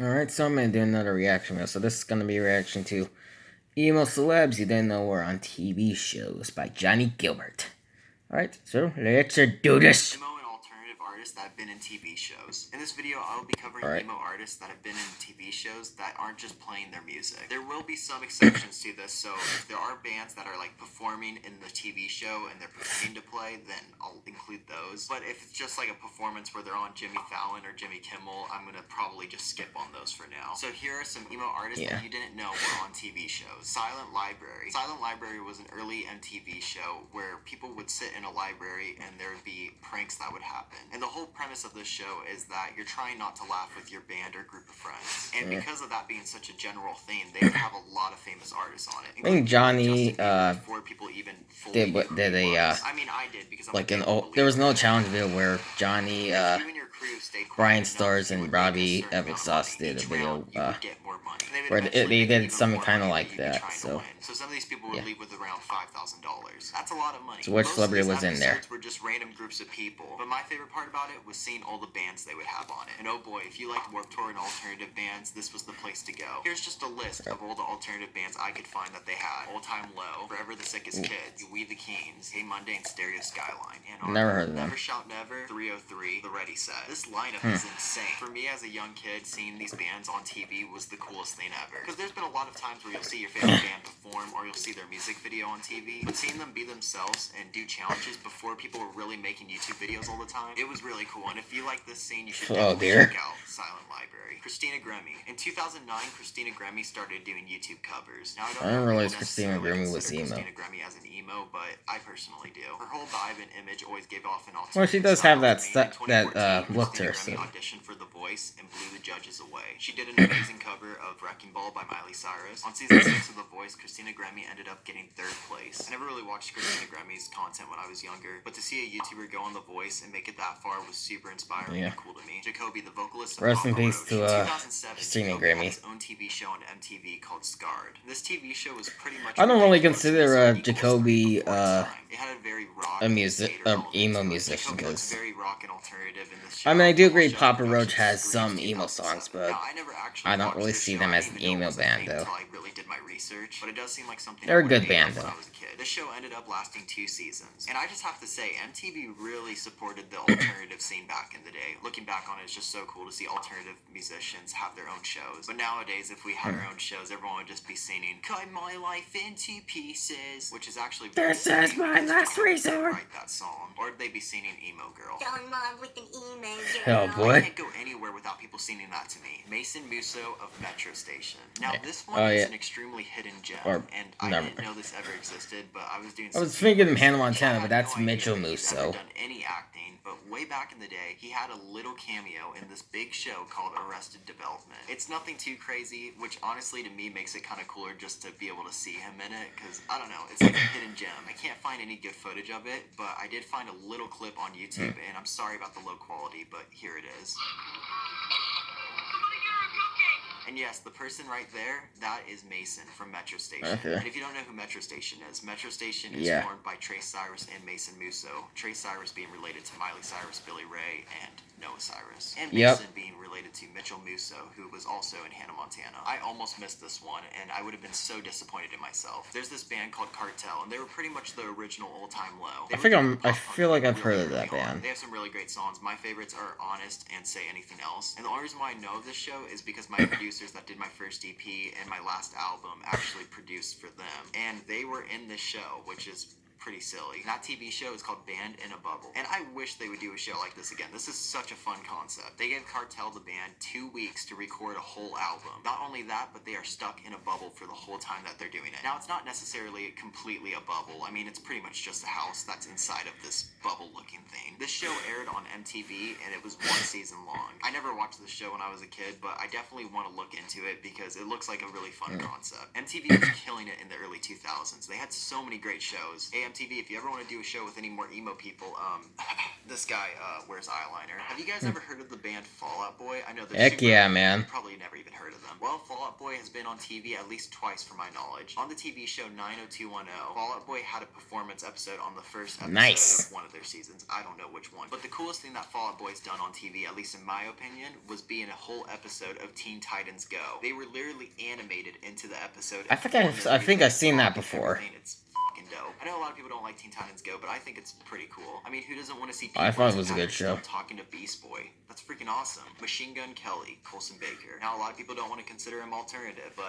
Alright, so I'm gonna do another reaction video. So this is gonna be a reaction to EMO Celebs You Didn't Know Were on TV Shows by Johnnie Guilbert. Alright, so let's do this. Emo and alternative artists that have been in TV shows. In this video, I will be covering emo artists that have been in TV shows that aren't just playing their music. There will be some exceptions to this, so if there are bands that are like performing in the TV show and they're pretending to play, then I'll include those. But if it's just like a performance where they're on Jimmy Fallon or Jimmy Kimmel, I'm gonna probably just skip on those for now. So here are some emo artists that you didn't know were on TV shows. Silent Library. Silent Library was an early MTV show where people would sit in a library and there would be pranks that would happen. And the whole premise of this show is that you're trying not to laugh with your band or group of friends. And because of that being such a general theme, they would have a lot of famous artists on it. I think Johnny before people even did a I mean, I did because I'm like there was no challenge video where Johnny Brian Stars and Robbie Eversauce did a video where they did something kind of like that. So some of these people would leave with around $5,000. That's a lot of money. So which celebrity was in there? Were just random groups of people. But my favorite part about it was seeing all the bands they would have on it. And oh boy, if you liked Warped Tour and alternative bands, this was the place to go. Here's just a list of all the alternative bands I could find that they had. All Time Low, Forever the Sickest Kids, We the Keens, Hey Monday, and Stereo Skyline. And never heard of them. Never Shout Never, 303, The Ready Set. This lineup is insane. For me as a young kid, seeing these bands on TV was the coolest thing ever. Because there's been a lot of times where you'll see your favorite band perform or you'll see their music video on TV, but seeing them be themselves and do challenges before people were really making YouTube videos all the time, it was really cool. And if you like this scene, you should definitely check out Silent Library. Christina Grimmie. In 2009, Christina Grimmie started doing YouTube covers. Now I didn't realize Christina Grimmie was emo. Christina Grimmie as an emo, but I personally do. Her whole vibe and image always gave off an alternative. Well, she does have that look to her. So. Auditioned for The Voice and blew the judges away. She did an amazing cover of Wrecking Ball by Miley Cyrus. On season 6 of The Voice, Christina Grimmie ended up getting 3rd place. I never really watched Christina Grimmie's content when I was younger, but to see a YouTuber go on The Voice and make it that far was super inspiring and cool to me. Jacoby, the vocalist of Rest in peace to 2007, Christina Grimmie. His own TV show on MTV called Scarred. This TV show was pretty much. I don't really consider Jacoby it had a very rock emo musician because very rock and alternative in this show. I mean I do agree Papa Roach has some emo songs, but I don't really see them as an emo band though. I really did my research, but it does seem like something they're a good band though. This show ended up lasting 2 seasons, and I just have to say, MTV really supported the alternative scene back in the day. Looking back on it, it's just so cool to see alternative musicians have their own shows. But nowadays, if we had our own shows, everyone would just be singing "Cut My Life into Pieces," which is actually this is my last resort. Write that song, or they'd be singing "Emo Girl." Oh I boy! can't go anywhere without people singing that to me. Mason Musso of Metro Station. Now this one is an extremely hidden gem, and I didn't know this ever existed. But I was thinking Hannah Montana, but that's Mitchell Musso. Done any acting, but way back in the day, he had a little cameo in this big show called Arrested Development. It's nothing too crazy, which honestly to me makes it kind of cooler just to be able to see him in it, because I don't know, it's like a hidden gem. I can't find any good footage of it, but I did find a little clip on YouTube, and I'm sorry about the low quality, but here it is. And yes, the person right there, that is Mason from Metro Station. Okay. And if you don't know who Metro Station is formed by Trey Cyrus and Mason Musso. Trey Cyrus being related to Miley Cyrus, Billy Ray, and Noah Cyrus. And Mason being related to Mitchell Musso, who was also in Hannah Montana. I almost missed this one, and I would have been so disappointed in myself. There's this band called Cartel, and they were pretty much the original All Time Low. I feel like I've heard of that band. They have some really great songs. My favorites are Honest and Say Anything Else. And the only reason why I know of this show is because my producers that did my first EP and my last album actually produced for them. And they were in this show, which is pretty silly. That TV show is called Band in a Bubble. And I wish they would do a show like this again. This is such a fun concept. They gave Cartel, the band, 2 weeks to record a whole album. Not only that, but they are stuck in a bubble for the whole time that they're doing it. Now, it's not necessarily completely a bubble. I mean, it's pretty much just a house that's inside of this bubble-looking thing. This show aired on MTV, and it was 1 season long. I never watched this show when I was a kid, but I definitely want to look into it because it looks like a really fun concept. MTV was killing it in the early 2000s. They had so many great shows. MTV, if you ever want to do a show with any more emo people, this guy wears eyeliner. Have you guys ever heard of the band Fall Out Boy? I know they're Heck yeah, man. You probably never even heard of them. Well, Fall Out Boy Boy has been on TV at least twice from my knowledge. On the TV show 90210, Fall Out Boy had a performance episode on the first episode of one of their seasons. I don't know which one. But the coolest thing that Fall Out Boy's done on TV, at least in my opinion, was be in a whole episode of Teen Titans Go. They were literally animated into the episode. I think I've seen that before. It's fucking dope. I know a lot of people don't like Teen Titans Go, but I think it's pretty cool. I mean, who doesn't want to see people I thought it was a good show. talking to Beast Boy? That's freaking awesome. Machine Gun Kelly, Colson Baker. Now, a lot of people don't want to consider him alternative, but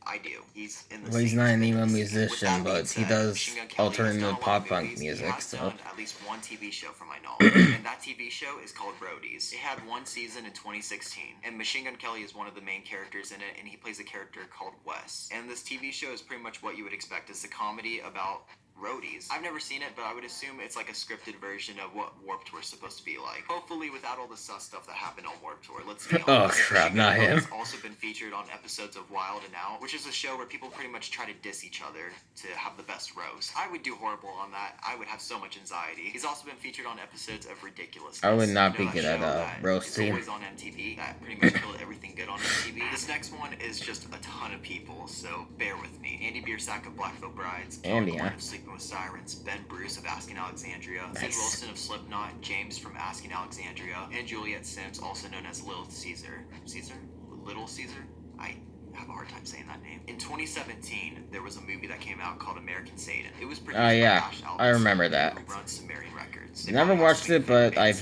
I do. He's in the. Well, he's not an emo musician, but he does alternative pop punk music. He has So done at least one TV show from my knowledge, and that TV show is called Roadies. It had one season in 2016, and Machine Gun Kelly is one of the main characters in it, and he plays a character called Wes. And this TV show is pretty much what you would expect. It's a comedy about roadies. I've never seen it, but I would assume it's like a scripted version of what Warped Tour is supposed to be like. Hopefully without all the sus stuff that happened on Warped Tour. Let's be honest. Oh crap, not him. He's also been featured on episodes of Wild and Out, which is a show where people pretty much try to diss each other to have the best roast. I would do horrible on that. I would have so much anxiety. He's also been featured on episodes of Ridiculousness. I would not be that good show at that roasting. is always on MTV that pretty much killed everything good on MTV. This next one is just a ton of people, so bear with me. Andy Biersack of Blackfoot Brides, Andy, Kelly of Sleeping with Sirens, Ben Bruce of Asking Alexandria, Sid Wilson of Slipknot, James from Asking Alexandria, and Juliet Sims, also known as Little Caesar. Little Caesar? I have a hard time saying that name. In 2017, there was a movie that came out called American Satan. It was produced by Ash Alvinson, I remember that. who runs Sumerian Records. Never watched it, but I've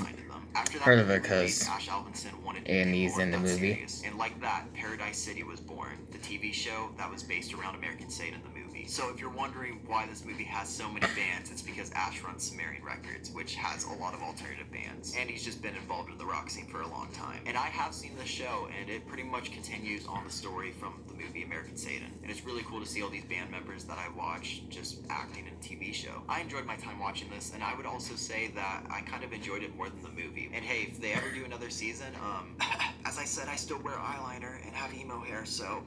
After that heard of movie it because Ash Alvinson wanted to Andy's do more in the of that movie. series. And like that, Paradise City was born, the TV show that was based around American Satan, the movie. So if you're wondering why this movie has so many bands, it's because Ash runs Sumerian Records, which has a lot of alternative bands. And he's just been involved in the rock scene for a long time. And I have seen the show, and it pretty much continues on the story from the movie American Satan. And it's really cool to see all these band members that I watch just acting in a TV show. I enjoyed my time watching this, and I would also say that I kind of enjoyed it more than the movie. And hey, if they ever do another season, as I said, I still wear eyeliner and have emo hair, so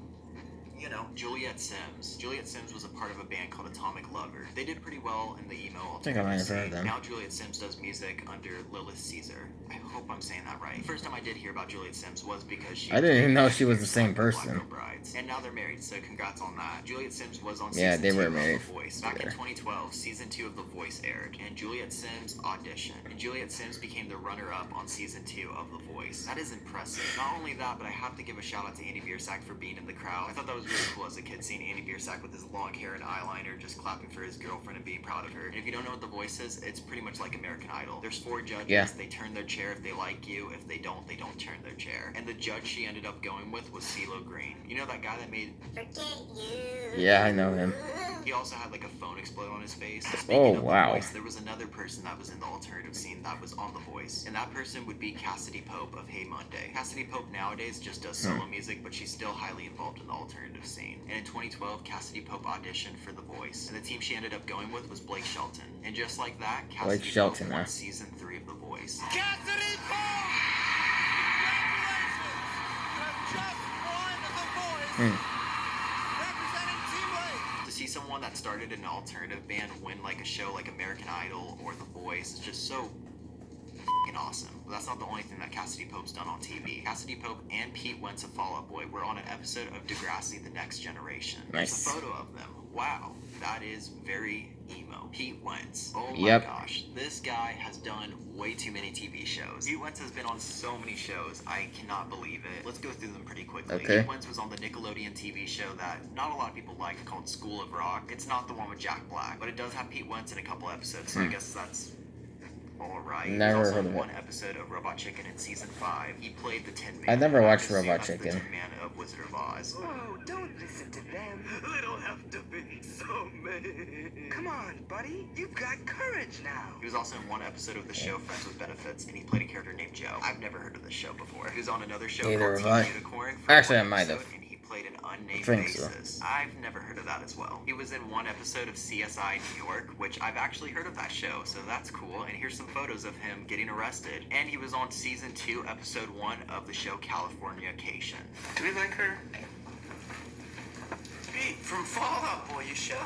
you know. Juliet Sims. Juliet Sims was a part of a band called Atomic Lover. They did pretty well in the emo I think I might have heard of them. Now Juliet Sims does music under Lilith Caesar. I hope I'm saying that right. The first time I did hear about Juliet Sims was because she... I didn't even know she was the same person. Brides. And now they're married, so congrats on that. Juliet Sims was on Yeah, season they 2 were of married The Voice. Back in 2012, season 2 of The Voice aired, and Juliet Sims auditioned. And Juliet Sims became the runner-up on season 2 of The Voice. That is impressive. Not only that, but I have to give a shout out to Andy Biersack for being in the crowd. I thought that was really cool as a kid, seeing Andy Biersack with his long hair and eyeliner just clapping for his girlfriend and being proud of her. And if you don't know what The Voice is, it's pretty much like American Idol. There's 4 judges. Yeah. They turn their chair if they like you. If they don't turn their chair. And the judge she ended up going with was CeeLo Green. You know that guy that made... Forget you. Yeah, I know him. He also had like a phone explode on his face. Oh, Speaking of wow. The Voice, there was another person that was in the alternative scene that was on The Voice. And that person would be Cassidy Pope of Hey Monday. Cassidy Pope nowadays just does solo music, but she's still highly involved in the alternative scene. And in 2012, Cassidy Pope auditioned for The Voice. And the team she ended up going with was Blake Shelton. And just like that, Cassidy Pope won season 3 of The Voice. Cassidy Pope! To see someone that started an alternative band win like a show like American Idol or The Voice is just so fucking awesome. But that's not the only thing that Cassidy Pope's done on TV. Cassidy Pope and Pete Wentz of Fall Out Boy were on an episode of Degrassi: The Next Generation. Nice. There's a photo of them. Wow, that is very emo. Pete Wentz. Oh my gosh. This guy has done way too many TV shows. Pete Wentz has been on so many shows. I cannot believe it. Let's go through them pretty quickly. Okay. Pete Wentz was on the Nickelodeon TV show that not a lot of people like called School of Rock. It's not the one with Jack Black, but it does have Pete Wentz in a couple episodes, so I guess that's alright. Never He's also heard of in it. one episode of Robot Chicken in season 5. He played the Tin Man. I never watched I assume Robot that's Chicken. The Tin Man of Wizard of Oz. Oh, don't listen to them. They don't have to be so mean. Come on, buddy. You've got courage now. He was also in one episode of the show Friends with Benefits, and he played a character named Joe. I've never heard of this show before. He was on another show Neither called have I. Teen Unicorn. For Actually, one I might episode, have. and he played an unnamed think so. bassist. I've never heard of that as well. He was in one episode of CSI New York, which I've actually heard of that show, so that's cool. And here's some photos of him getting arrested. And he was on season 2, episode 1 of the show Californication. Do we like her? Pete, from Fall Out Boy, you showed.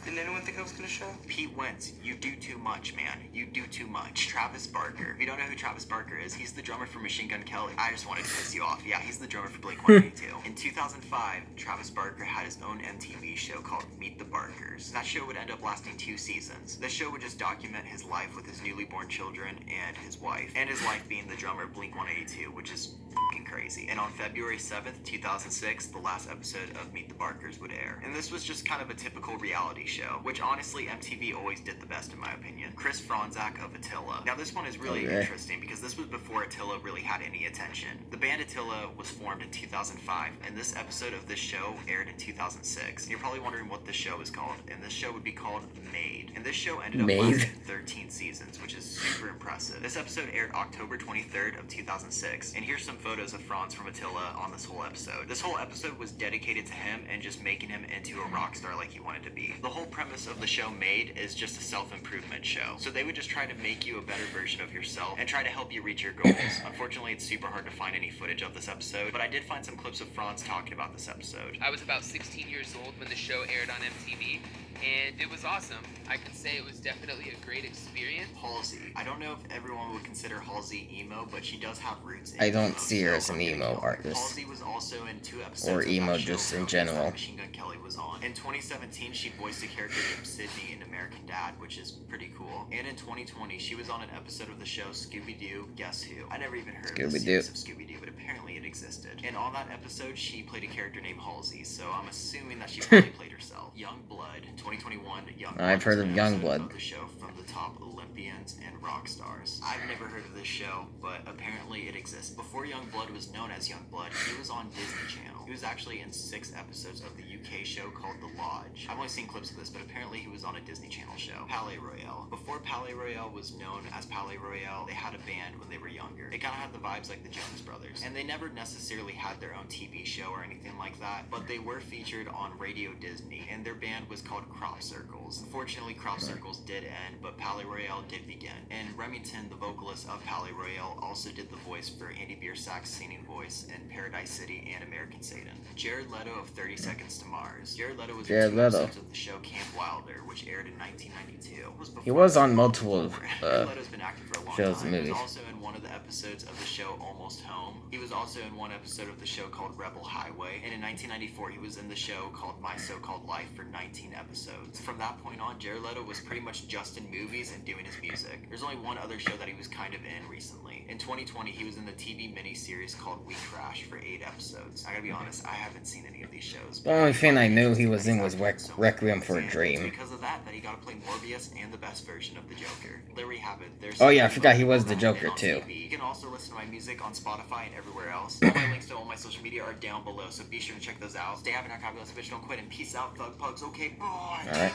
Didn't anyone think I was gonna show? Pete Wentz, you do too much, man. You do too much. Travis Barker. If you don't know who Travis Barker is, he's the drummer for Machine Gun Kelly. I just wanted to piss you off. Yeah, he's the drummer for Blink-182. In 2005, Travis Barker had his own MTV show called Meet the Barkers. That show would end up lasting 2 seasons. The show would just document his life with his newly born children and his wife, and his life being the drummer of Blink-182, which is fucking crazy. And on February 7th, 2006, the last episode of Meet the Barkers would air. And this was just kind of a typical reality show, which honestly MTV always did the best in my opinion. Chris Franzak of Attila. Now this one is really interesting because this was before Attila really had any attention. The band Attila was formed in 2005, and this episode of this show aired in 2006. And you're probably wondering what this show is called, and this show would be called Made. And this show ended up lasting 13 seasons, which is super impressive. This episode aired October 23rd of 2006, and here's some photos of Franz from Attila on this whole episode. This whole episode was dedicated to him and just making him into a rock star like he wanted to be. The whole premise of the show Made is just a self-improvement show. So they would just try to make you a better version of yourself and try to help you reach your goals. Unfortunately, it's super hard to find any footage of this episode, but I did find some clips of Franz talking about this episode. I was about 16 years old when the show aired on MTV, and it was awesome. I can say it was definitely a great experience. Halsey. I don't know if everyone would consider Halsey emo, but she does have roots in I don't emo, see her so as an I'm getting emo going. artist. Halsey was also in 2 episodes Or of emo that show just in Rogues general. that Machine Gun Kelly was on. In 2017, she voiced a character named Sydney in American Dad, which is pretty cool. And in 2020, she was on an episode of the show Scooby-Doo Guess Who. I never even heard of the series of Scooby-Doo, but apparently it existed. And on that episode, she played a character named Halsey, so I'm assuming that she probably played herself. Young Blood, 2021, Young Blood. I've heard of Young Blood. Blood. The show from the top Olympians and rock stars. I've never heard of this show, but apparently it exists. Before Young Blood was known as Young Blood, he was on Disney Channel. He was actually in 6 episodes of the UK show called The Lodge. I've only seen clips of this, but apparently he was on a Disney Channel show. Palais Royale. Before Palais Royale was known as Palais Royale, they had a band when they were younger. It kind of had the vibes like the Jonas Brothers. And they never necessarily had their own TV show or anything like that, but they were featured on Radio Disney, and their band was called Crop Circles. Unfortunately, Crop Circles did end, but Palais Royale did begin. And Remington, the vocalist of Palais Royale, also did the voice for Andy Biersack's singing voice in Paradise City and American Satan. Jared Leto of 30 Seconds to Mars. Jared Leto was in 2 episodes of the show Camp Wilder, which aired in 1992. He was on multiple Jared Leto's been acting for a long shows time. and He was movies. also in one of the episodes of the show Almost Home. He was also in one episode of the show called Rebel Highway. And in 1994, he was in the show called My So-Called Life for 19 episodes. From that point on, Jared Leto was pretty much just in movies and doing his music. There's only one other show that he was kind of in recently. In 2020, he was in the TV miniseries called We Crash for 8 episodes. I gotta be honest, I haven't seen any of these shows. The only thing I knew he was in was Requiem for a And Dream. It's because of that he got to play Morbius and the best version of the Joker. There we have it. There's Oh yeah, I forgot he was the Joker on too. TV. You can also listen to my music on Spotify and everywhere else. All my links to all my social media are down below, so be sure to check those out. Stay happy, not fabulous, bitch, don't quit, and peace out, thug pugs. Okay, bye. Alright.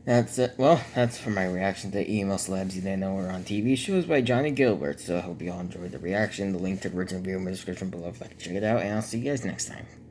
That's it. Well, that's for my reaction to EMO Celebs You Didn't Know Were on TV shows by Johnnie Guilbert. So I hope you all enjoyed the reaction. The link to the original video in the description below if you'd like to check it out. And I'll see you guys next time.